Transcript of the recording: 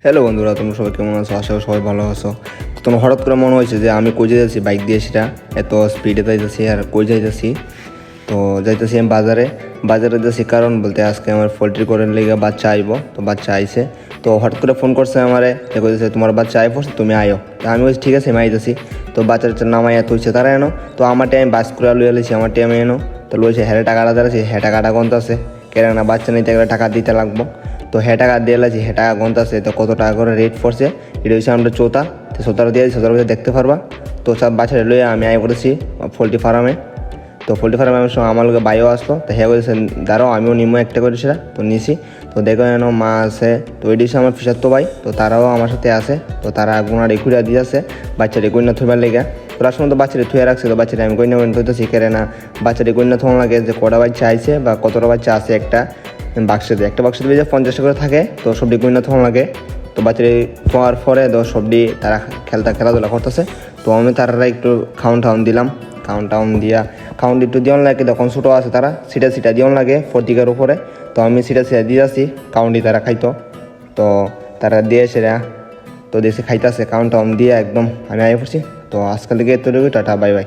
Hello বন্ধুরা, তোমরা সবাই কেমন আছো? আশা করি সবাই ভালো আছো। তো তোমার হঠাৎ করে মনে হয়েছে যে আমি কই যাইতেছি বাইক দিয়ে, সেটা এত স্পিডে যাইতেছি আর কই যাইতেছি। তো যাইতেছি আমি বাজারে যাচ্ছি, কারণ বলতে আজকে আমার পোলট্রি করে লেগে বাচ্চা আইব। তো বাচ্চা আইছে, তো হঠাৎ করে ফোন করছে আমারে, কইতেছে তোমার বাচ্চা আই পড়ছে, তুমি আয়ো। তো আমি বলছি ঠিক আছে, আমি আইতেছি। তো বাচ্চাটা নামাই এত হচ্ছে তারা এনো। তো আমার টাইম বাস করে লইয়া লিছি, আমার টাইমে এনো। তো লইছে হ্যাঁ টাকাটা দাঁড়াচ্ছে, হ্যাঁ টাকাটা গন্ত আছে, কেন বাচ্চা নিতে গেলে টাকা দিতে লাগবো। তো হ্যাঁ টাকা দিয়ে লাগছে, হ্যাঁ টাকা গন্তাছে। তো কত টাকা করে রেট পড়ছে, এটা হচ্ছে আমরা চোতা। তো সোতাটা দিয়ে সোতার মধ্যে দেখতে পারবা। তো সব বাচ্চাটা লইয়া আমি আয় করেছি পোলট্রি ফার্মে। তো পোলট্রি ফার্মে আমার সঙ্গে আমার লোকে বাইও আসলো। তো হ্যাঁ বলেছে দাঁড়াও, আমিও নিমো একটা করে সেটা। তো নিছি। তো দেখো যেন মা আছে, তো এটি হচ্ছে আমার ফিসার তো ভাই। তো তারাও আমার সাথে আছে। তো তারা গুণার একুড়া দিয়ে আছে বাচ্চাটি কন্যা থইবার লেগে। তো লাস্ট পর্যন্ত বাচ্চাটি থুয়ে রাখছে। তো বাচ্চাটি আমি কন্যা তো শিখে না বাচ্চাটি কন্যা থোন লাগে যে কটা বাচ্চা আইছে বা কতটা বাচ্চা আছে একটা একটা বাক্সে যে 50 করে থাকে। তো সবটি কন্যা থোন লাগে। তো বাচ্চাটি খাওয়ার পরে তো সবটি তারা খেলাধুলা করতেছে। তো আমি তারা একটু খাউন দিলাম। খাউন একটু দিওন লাগে, তখন ছোটো আছে তারা সিটা দিওন লাগে ফটিকের উপরে। তো আমি সিটা দিয়ে আসি, কাউন্টি তারা খাইতো। তো তারা দিয়ে সেরা তো দেশে খাইতেছে, কাউন্ট দিয়ে একদম আমি আগে পড়ছি। তো আজকাল থেকে এতটুকু, টাটা বাই বাই।